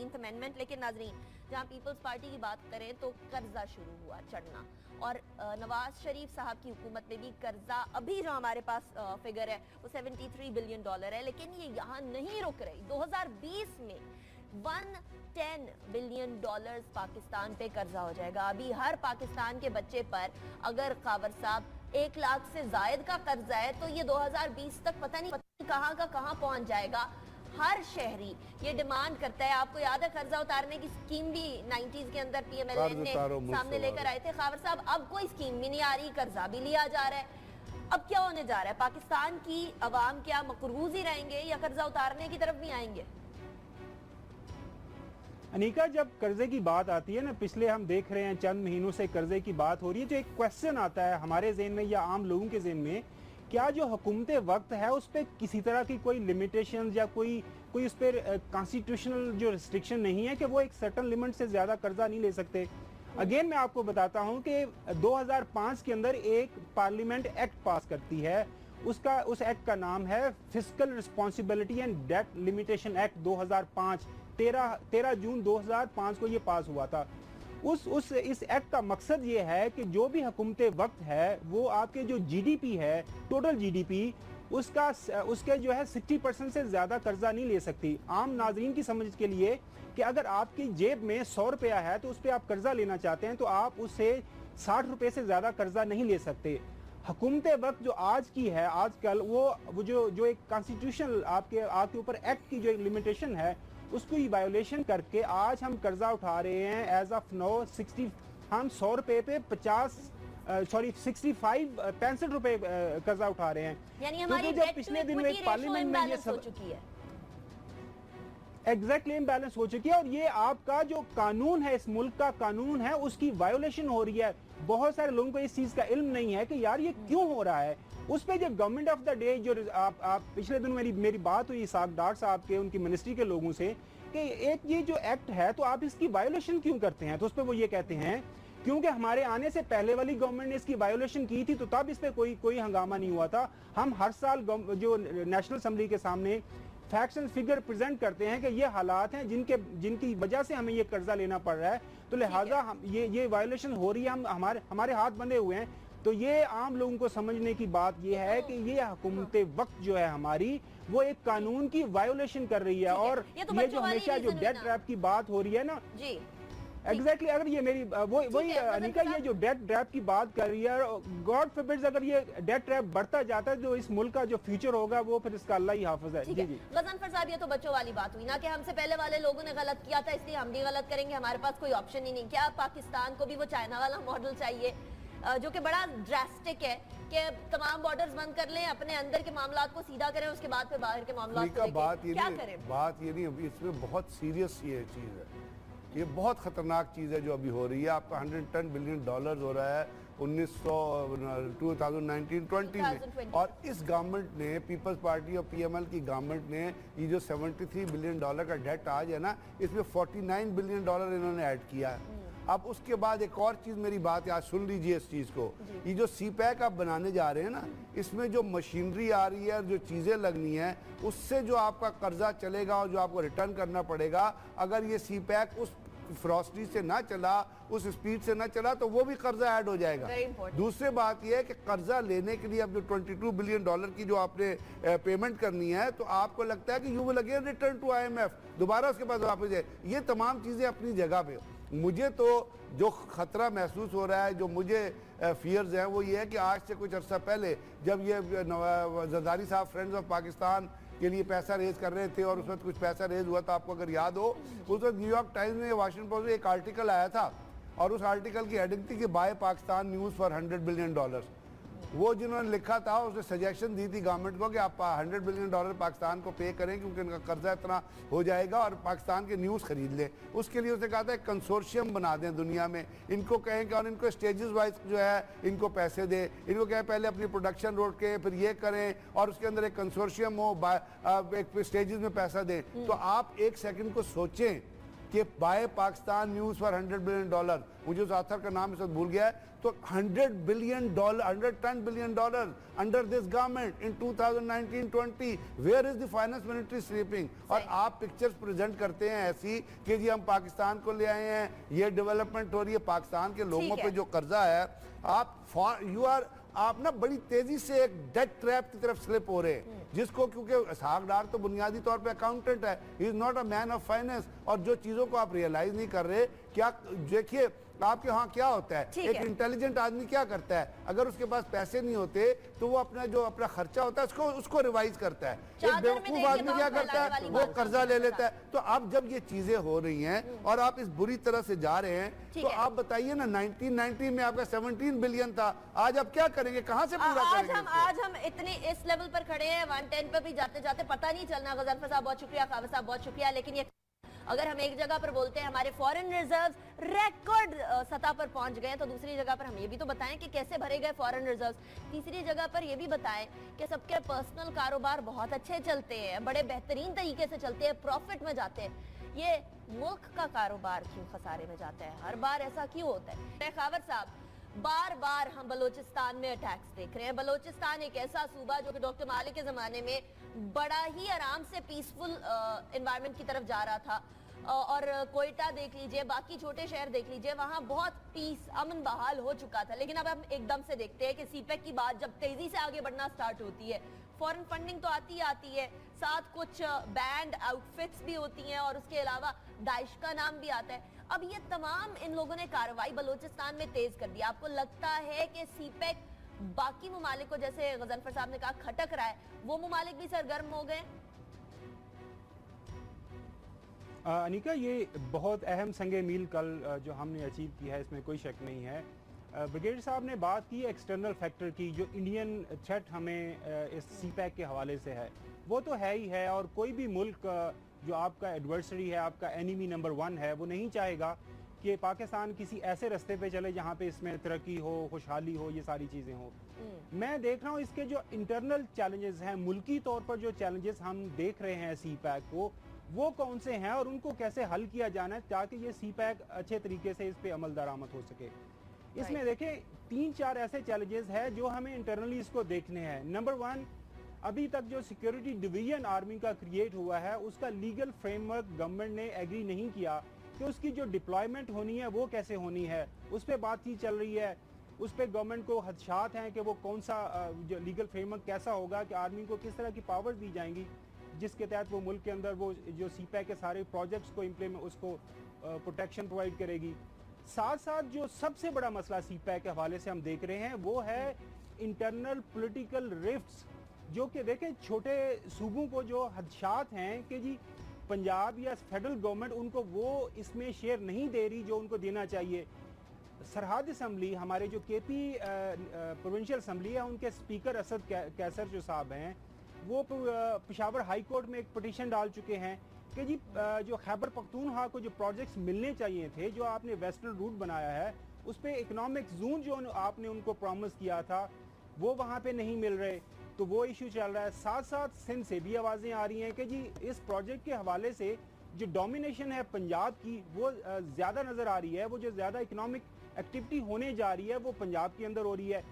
14th amendment. लेकिन नाजरीन, जहां पीपल्स पार्टी की बात करें तो कर्जा शुरू हुआ चढ़ना, और नवाज शरीफ साहब की हुकूमत में भी कर्जा, अभी जो हमारे पास फिगर है वो $73 बिलियन है। लेकिन ये यहाँ नहीं रुक रही। 2020 में $110 बिलियन पाकिस्तान पे कर्जा हो जाएगा। अभी हर पाकिस्तान के बच्चे पर अगर कावर साहब 1 लाख से जायद का कर्जा है तो ये 2020 तक पता नहीं कहां का कहां पहुंच जाएगा। हर शहरी ये डिमांड करता है। आपको याद है कर्जा उतारने की स्कीम भी 90s के अंदर पीएमएलएन ने सामने लेकर आए थे खावर साहब। अब कोई स्कीम भी नहीं आ रही, कर्जा भी लिया जा रहा है। अब क्या होने जा रहा है? पाकिस्तान की अवाम क्या मकरूज ही रहेंगे या कर्जा उतारने की तरफ भी आएंगे? अनीका, जब कर्जे की बात आती है ना, पिछले हम देख रहे हैं चंद महीनों से कर्जे की बात हो रही है, जो एक क्वेश्चन आता है हमारे ज़हन में या आम लोगों के ज़हन में, क्या जो हुकूमत वक्त है उस पर किसी तरह की कोई लिमिटेशन या कोई उस पर कॉन्स्टिट्यूशनल जो रिस्ट्रिक्शन नहीं है कि वो एक सर्टन लिमिट से ज़्यादा कर्जा नहीं ले सकते? अगेन मैं आपको बताता हूं कि 2005 के अंदर एक पार्लियामेंट एक्ट पास करती है। उस एक्ट का नाम है fiscal responsibility and debt limitation act 2005। 13 जून 2005 को ये पास हुआ था। इस एक्ट का मकसद ये है कि जो भी हुकूमत वक्त है वो आपके जो जीडीपी है, टोटल जीडीपी, उसके जो है 60% से ज्यादा कर्जा नहीं ले सकती। आम नाजरीन की समझ के लिए कि अगर आपकी जेब में 100 रुपया है तो उस पर आप कर्जा लेना चाहते हैं तो आप उससे 60 रुपए से ज्यादा कर्जा नहीं ले सकते। हुकूमत वक्त जो आज की है, आजकल वो जो एक कॉन्स्टिट्यूशन आपके ऊपर एक्ट की जो एक लिमिटेशन है उसको ही वायोलेशन करके आज हम कर्जा उठा रहे हैं। एज ऑफ नो 60 हम 100 रुपए पे 65 रुपए कर्जा उठा रहे हैं। यानी हमारी जब पिछले दिन में पार्लियामेंट में ये सब एग्जैक्टली इम्बैलेंस हो चुकी है और ये आपका जो कानून है, इस मुल्क का कानून है, उसकी वायोलेशन हो रही है। बहुत सारे लोगों को इस चीज का इल्म नहीं है कि यार ये क्यों हो रहा है। उस पे जो गवर्नमेंट ऑफ द डे, जो आप पिछले दिन मेरी बात हुई डॉक्टर साहब के, उनकी मिनिस्ट्री के लोगों से कि एक ये जो एक्ट है तो आप इसकी वायोलेशन क्यों करते हैं? तो उस पर वो ये कहते हैं क्योंकि हमारे आने से पहले वाली गवर्नमेंट ने इसकी वायोलेशन की थी तो तब इस पे कोई हंगामा नहीं हुआ था। हम हर साल जो नेशनल असेंबली के सामने फैक्ट्स एंड फिगर प्रेजेंट करते हैं कि ये हालात हैं जिनकी वजह से हमें ये कर्जा लेना पड़ रहा है, तो लिहाजा हम ये वायोलेशन हो रही है, हमारे हाथ बंधे हुए हैं। तो ये आम लोगों को समझने की बात ये है कि ये हुकूमत वक्त जो है हमारी, वो एक कानून की वायोलेशन कर रही है। और ये जो हमेशा जो डेट ट्रैप की बात हो रही है ना जी, एग्जैक्टली अगर ये मेरी वही अनिका, ये जो डेट ट्रैप की बात कर रही है, गॉड फॉरबिड अगर ये डेट ट्रैप बढ़ता जाता है जो इस मुल्क का जो फ्यूचर होगा वो फिर इसका अल्लाह ही हाफिज है। जी जी गजनफर साहब, ये तो बच्चों वाली बात हुई ना कि हमसे पहले वाले लोगों ने गलत किया था इसलिए हम भी गलत करेंगे, हमारे पास कोई ऑप्शन ही नहीं। क्या पाकिस्तान को भी वो चाइना वाला मॉडल चाहिए जो कि बड़ा ड्रास्टिक है कि तमाम बॉर्डर्स बंद कर लें, अपने अंदर के मामलात को सीधा करें, उसके बाद फिर बाहर के मामलात को क्या करें? बात ये नहीं, इसमें बहुत सीरियस ये चीज़ है, ये बहुत खतरनाक चीज़ है जो अभी हो रही है। आपका $110 बिलियन हो रहा है 2019-20 में, और इस गवर्नमेंट ने, पीपल्स पार्टी और पीएमएल की गवर्नमेंट ने ये जो $73 बिलियन का डेट आज है ना, इसमें $49 बिलियन इन्होंने ऐड किया है। अब उसके बाद एक और चीज़, मेरी बात आज सुन लीजिए इस चीज़ को, ये जो सीपैक आप बनाने जा रहे हैं ना, इसमें जो मशीनरी आ रही है और जो चीज़ें लगनी है, उससे जो आपका कर्जा चलेगा और जो आपको रिटर्न करना पड़ेगा, अगर ये सीपैक उस फ्रॉस्टी से ना चला, उस स्पीड से ना चला, तो वो भी कर्जा ऐड हो जाएगा। दूसरी बात यह है कि कर्जा लेने के लिए अब जो $22 बिलियन की जो आपने पेमेंट करनी है, तो आपको लगता है कि you will again return to IMF, दोबारा उसके पास वापस जाए। ये तमाम चीज़ें अपनी जगह पे। मुझे तो जो खतरा महसूस हो रहा है, जो मुझे फियर्स हैं, वो ये है कि आज से कुछ अर्सा पहले जब ये जरदारी साहब फ्रेंड्स ऑफ पाकिस्तान के लिए पैसा रेज कर रहे थे और उस वक्त कुछ पैसा रेज हुआ था, आपको अगर याद हो, उस वक्त न्यूयॉर्क टाइम्स में, वाशिंगटन पोस्ट में एक आर्टिकल आया था और उस आर्टिकल की हेडिंग थी कि buy Pakistan news for $100 billion. वो जिन्होंने लिखा था उसने सजेशन दी थी गवर्नमेंट को कि आप $100 बिलियन पाकिस्तान को पे करें क्योंकि इनका कर्जा इतना हो जाएगा और पाकिस्तान के न्यूज़ खरीद लें। उसके लिए उसने कहा था एक कंसोर्शियम बना दें दुनिया में, इनको कहें कि और इनको स्टेजेस वाइज जो है इनको पैसे दें, इनको कहें पहले अपनी प्रोडक्शन रोड के फिर ये करें और उसके अंदर एक कंसोर्शियम हो, एक स्टेजेस में पैसा दें। तो आप एक सेकंड को सोचें कि buy Pakistan news for $100 billion, मुझे उस ऑथर का नाम इस वक्त भूल गया है, तो $110 billion under this government in 2019-20, where is the finance ministry sleeping? और आप पिक्चर्स प्रेजेंट करते हैं ऐसी कि जी हम पाकिस्तान को ले आए हैं, ये डेवलपमेंट हो रही है, पाकिस्तान के लोगों पे जो कर्जा है, आप ना बड़ी तेजी से एक डेट ट्रैप की तरफ स्लिप हो रहे हैं, जिसको क्योंकि इसहाक डार तो बुनियादी तौर पे अकाउंटेंट है, he is not a man of finance, और जो चीजों को आप रियलाइज नहीं कर रहे, क्या देखिए आपके यहाँ क्या होता है, एक इंटेलिजेंट आदमी क्या करता है, अगर उसके पास पैसे नहीं होते तो वो अपना खर्चा होता है उसको रिवाइज करता है। एक बेवकूफ आदमी क्या करता है, वो कर्जा ले लेता है। तो अब जब ये चीजें हो रही हैं और आप इस बुरी तरह से जा रहे हैं, तो आप बताइए ना, 1990 में आपका 17 बिलियन था, आज आप क्या करेंगे, कहां से पूरा करेंगे? आज हम इतने इस लेवल पर खड़े हैं, 110 पर भी जाते जाते पता नहीं चलना। गजनफर साहब बहुत शुक्रिया, खावर साहब बहुत शुक्रिया। लेकिन ये अगर हम एक जगह पर बोलते हैं हमारे फॉरेन रिजर्व्स रिकॉर्ड सतह पर पहुंच गए, तो दूसरी जगह पर हम ये भी तो बताएं कि कैसे भरे गए फॉरेन रिजर्व्स। तीसरी जगह पर ये भी बताएं कि सबके पर्सनल कारोबार बहुत अच्छे चलते हैं, बड़े बेहतरीन तरीके से चलते हैं, प्रॉफिट में जाते हैं। ये मुल्क का कारोबार क्यों खसारे में जाता है? हर बार ऐसा क्यों होता है? खावर साहब, बार बार हम बलोचिस्तान में अटैक्स देख रहे हैं। बलोचिस्तान एक ऐसा सूबा जो कि डॉक्टर मालिक के जमाने में बड़ा ही आराम से पीसफुल एनवायरनमेंट की तरफ जा रहा था, और कोयटा देख लीजिए, बाकी छोटे शहर देख लीजिए, वहां बहुत पीस अमन बहाल हो चुका था। लेकिन अब हम एकदम से देखते हैं कि सीपेक की बात जब तेजी से आगे बढ़ना स्टार्ट होती है, फॉरेन फंडिंग तो आती ही आती है, साथ कुछ बैंड आउटफिट्स भी होती हैं, और उसके अलावा दाइश का नाम भी आता है। अब ये तमाम इन लोगों ने कार्रवाई बलोचिस्तान में तेज कर दी। आपको लगता है कि सीपेक बाकी ममालिक को, जैसे गजनफर साहब ने कहा, खटक रहा है, वो ममालिक भी सरगर्म हो गए? अनिका, ये बहुत अहम संगे मील कल जो हमने अचीव किया है, इसमें कोई शक नहीं है। ब्रिगेड साहब ने बात की एक्सटर्नल फैक्टर की, जो इंडियन थ्रेट हमें इस सीपैक के हवाले से है, वो तो है ही है। और कोई भी मुल्क जो आपका एडवर्सरी है, आपका एनिमी नंबर 1 है, वो नहीं चाहेगा कि पाकिस्तान किसी ऐसे रास्ते पे चले जहाँ पे इसमें तरक्की हो, खुशहाली हो, ये सारी चीज़ें हो। मैं देख रहा हूँ इसके जो इंटरनल चैलेंजेस हैं, मुल्की तौर पर जो चैलेंजेस हम देख रहे हैं सीपैक को, वो कौन से हैं और उनको कैसे हल किया जाना है ताकि ये सीपैक अच्छे तरीके से इस पे अमल दरामद हो सके। इसमें देखें 3-4 ऐसे चैलेंजेस हैं जो हमें इंटरनली इसको देखने हैं। नंबर 1, अभी तक जो सिक्योरिटी डिवीजन आर्मी का क्रिएट हुआ है, उसका लीगल फ्रेमवर्क गवर्नमेंट ने एग्री नहीं किया कि उसकी जो डिप्लॉयमेंट होनी है वो कैसे होनी है। उस पर बातचीत चल रही है, उस पर गवर्नमेंट को खदशात हैं कि वो कौन सा जो लीगल फ्रेमवर्क कैसा होगा, कि आर्मी को किस तरह की पावर्स दी जाएंगी जिसके तहत वो मुल्क के अंदर वो जो सीपैक के सारे प्रोजेक्ट्स को इम्प्लीमेंट, उसको प्रोटेक्शन प्रोवाइड करेगी। साथ साथ जो सबसे बड़ा मसला सीपैक के हवाले से हम देख रहे हैं वो है इंटरनल पॉलिटिकल रिफ्ट्स, जो कि देखें छोटे सूबों को जो हदशात हैं कि जी पंजाब या फेडरल गवर्नमेंट उनको वो इसमें शेयर नहीं दे रही जो उनको देना चाहिए। सरहद असम्बली, हमारे जो केपी प्रोविंशियल असम्बली है, उनके स्पीकर असद कैसर जो साहब हैं, वो पेशावर हाई कोर्ट में एक पिटीशन डाल चुके हैं कि जी जो खैबर पख्तूनख्वा को जो प्रोजेक्ट्स मिलने चाहिए थे, जो आपने वेस्टर्न रूट बनाया है, उस पर इकोनॉमिक जोन जो आपने उनको प्रॉमिस किया था, वो वहाँ पे नहीं मिल रहे, तो वो इशू चल रहा है। साथ साथ सिंध से भी आवाज़ें आ रही हैं कि जी इस प्रोजेक्ट के हवाले से जो डोमिनेशन है पंजाब की, वो ज़्यादा नज़र आ रही है, वो जो ज़्यादा इकोनॉमिक एक्टिविटी होने जा रही है वो पंजाब के अंदर हो रही है।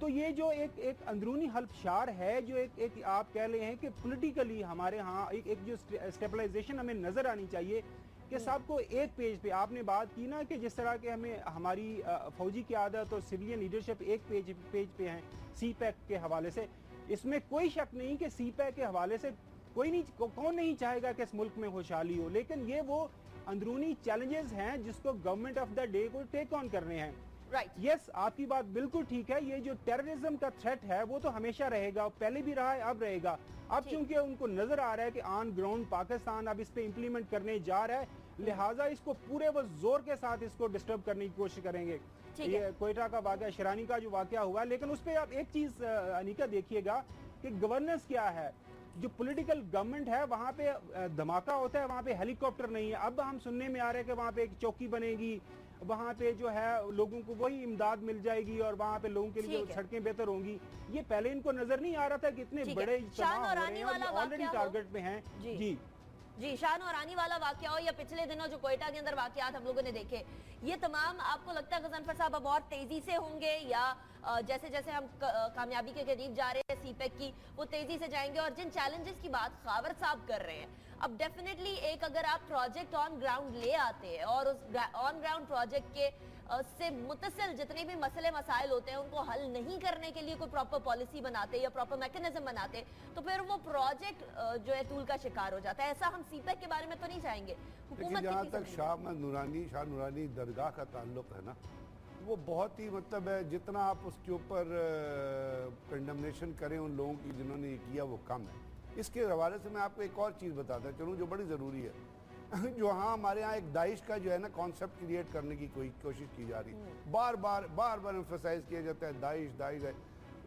तो ये जो एक अंदरूनी हल्फशार है, जो एक आप कह रहे हैं कि पॉलिटिकली हमारे यहाँ एक जो स्टेबलाइजेशन हमें नज़र आनी चाहिए कि सबको एक पेज पे, आपने बात की ना कि जिस तरह के हमें हमारी फौजी क़यादत और सिविलियन लीडरशिप एक पेज पे हैं सीपैक के हवाले से। इसमें कोई शक नहीं कि सीपैक के हवाले से कौन नहीं चाहेगा कि इस मुल्क में खुशहाली हो, लेकिन ये वो अंदरूनी चैलेंजेस हैं जिसको गवर्नमेंट ऑफ द डे को टेक ऑन करने हैं। यस, आपकी बात बिल्कुल ठीक है। ये जो टेररिज्म का थ्रेट है वो तो हमेशा रहेगा, पहले भी रहा है, अब रहेगा। अब चूंकि उनको नजर आ रहा है कि ऑन ग्राउंड पाकिस्तान अब इस पे इंप्लीमेंट करने जा रहा है, लिहाजा इसको पूरे वो जोर के साथ इसको डिस्टर्ब करने की कोशिश करेंगे। ये कोयटा का वाकया, शरानी का जो वाकया हुआ, लेकिन उस पर आप एक चीज अनिका देखिएगा कि गवर्नेंस क्या है। जो पॉलिटिकल गवर्नमेंट है वहाँ पे धमाका होता है, वहाँ पे हेलीकॉप्टर नहीं है। अब हम सुनने में आ रहे हैं कि वहाँ पे एक चौकी बनेगी, वहाँ पे जो है लोगों को वही इमदाद मिल जाएगी और वहाँ पे लोगों के लिए सड़कें बेहतर होंगी। ये पहले इनको नजर नहीं आ रहा था कि इतने बड़े इज्तिमा हो रहे हैं और ऑलरेडी टारगेट पे हैं। जी जी, शाह नूरानी वाला वाकया हो या पिछले दिनों जो कोयटा के अंदर वाकयात हम लोगों ने देखे, ये तमाम आपको लगता है गजनफर साहब अब और तेजी से होंगे या जैसे जैसे हम कामयाबी के करीब जा रहे हैं सीपेक की, वो तेजी से जाएंगे? और जिन चैलेंजेस की बात खावर साहब कर रहे हैं, अब डेफिनेटली एक अगर आप प्रोजेक्ट ऑन ग्राउंड ले आते हैं और उस ऑन ग्राउंड प्रोजेक्ट के से मुतसिल जितने भी मसले मसाइल होते हैं उनको हल नहीं करने के लिए कोई प्रॉपर पॉलिसी बनाते या प्रॉपर मैकेनिज्म बनाते, तो फिर वो प्रोजेक्ट जो है तूल का शिकार हो जाता है। ऐसा हम सीपेक के बारे में तो नहीं चाहेंगे। लेकिन जहाँ तक शाह नूरानी दरगाह का ताल्लुक है ना, वो बहुत ही मतलब है, जितना आप उसके ऊपर कंडमनेशन करें उन लोगों की जिन्होंने ये किया वो कम है। इसके हवाले से मैं आपको एक और चीज़ बताता चलूँ जो बड़ी ज़रूरी है। जो हाँ हमारे यहाँ एक दाइश का जो है ना कॉन्सेप्ट क्रिएट करने की कोई कोशिश की जा रही है, बार बार एम्फसाइज किया जाता है दाइश।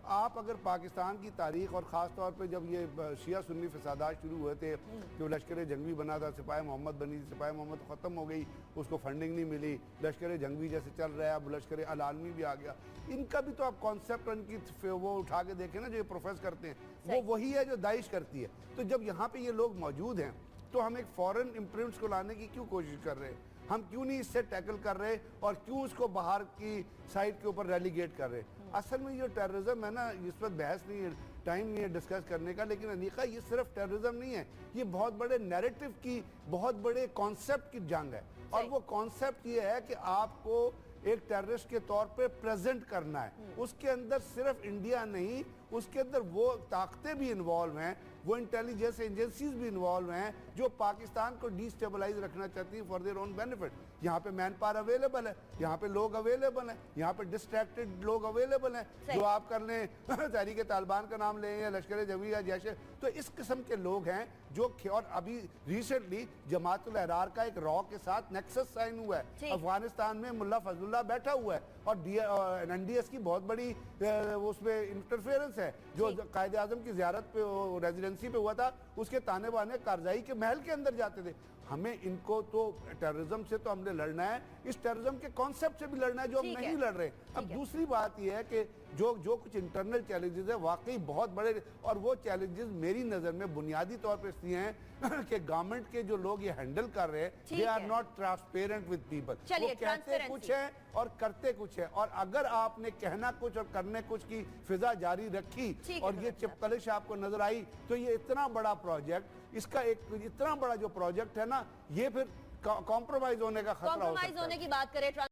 आप अगर पाकिस्तान की तारीख और ख़ास तौर पे जब ये शिया सुन्नी फसादात शुरू हुए थे, जो लश्कर जंगवी बना था, सिपाही मोहम्मद बनी, सिपाही मोहम्मद ख़त्म हो गई, उसको फंडिंग नहीं मिली, लश्कर जंगवी जैसे चल रहा है, अब लश्कर अल आलमी भी आ गया। इनका भी तो आप कॉन्सेप्ट इनकी वो उठा के देखें ना, जो ये प्रोफेस करते हैं वो वही है जो दाइश करती है। तो जब यहाँ पर ये लोग मौजूद हैं तो हम एक फॉरेन इम्प्रिंट्स को लाने की क्यों कोशिश कर रहे हैं? हम क्यों नहीं इससे टैकल कर रहे और क्यों उसको बाहर की साइड के ऊपर रेलीगेट कर रहे? असल में ये टेररिज्म है ना, इस पर बहस नहीं है, टाइम नहीं है डिस्कस करने का, लेकिन अनीका ये सिर्फ टेररिज्म नहीं है, ये बहुत बड़े नैरेटिव की, बहुत बड़े कॉन्सेप्ट की जंग है। और वो कॉन्सेप्ट ये है कि आपको एक टेररिस्ट के तौर पे प्रेजेंट करना है। उसके अंदर सिर्फ इंडिया नहीं, उसके अंदर वो ताकतें भी इन्वॉल्व हैं, वो इंटेलिजेंस एजेंसीज भी इन्वॉल्व हैं जो पाकिस्तान को डिस्टेबलाइज रखना चाहती हैं फॉर देयर ओन बेनिफिट। यहाँ पे मैन पावर अवेलेबल है, यहाँ पे लोग अवेलेबल हैं, यहाँ पे डिस्ट्रैक्टेड लोग अवेलेबल हैं, जो आप कर लें तहरीक तालिबान का नाम लें या लश्कर जंगी या जैसे, तो इस किस्म के लोग हैं जो, और अभी रिसेंटली जमातुल अहरार का एक रॉ के साथ नेक्सस साइन हुआ है, अफगानिस्तान में मुल्ला फजलुल्लाह बैठा हुआ है और NDS की बहुत बड़ी उसमें इंटरफेरेंस है, जो कायदे आजम की ज़ियारत पे रेजिडेंसी पे हुआ था, उसके ताने बाने कारजाई के महल के अंदर जाते थे। हमें इनको तो टेररिज्म से तो हमने लड़ना है, इस टेररिज्म के कॉन्सेप्ट से भी लड़ना है जो हम नहीं लड़ रहे। अब दूसरी बात यह है कि जो कुछ इंटरनल चैलेंजेस है वाकई बहुत बड़े, और वो चैलेंजेस मेरी नज़र में बुनियादी तौर पर इसलिए हैं कि गवर्नमेंट के जो लोग ये हैंडल कर रहे हैं, they are not transparent with people. वो कहते कुछ है और करते कुछ है, और अगर आपने कहना कुछ और करने कुछ की फिजा जारी रखी और ये चिपकलिश आपको नजर आई, तो ये इतना बड़ा प्रोजेक्ट, इसका एक इतना बड़ा जो प्रोजेक्ट है ना, ये फिर कॉम्प्रोमाइज होने का खतरा हो सकता है। कॉम्प्रोमाइज होने की बात करें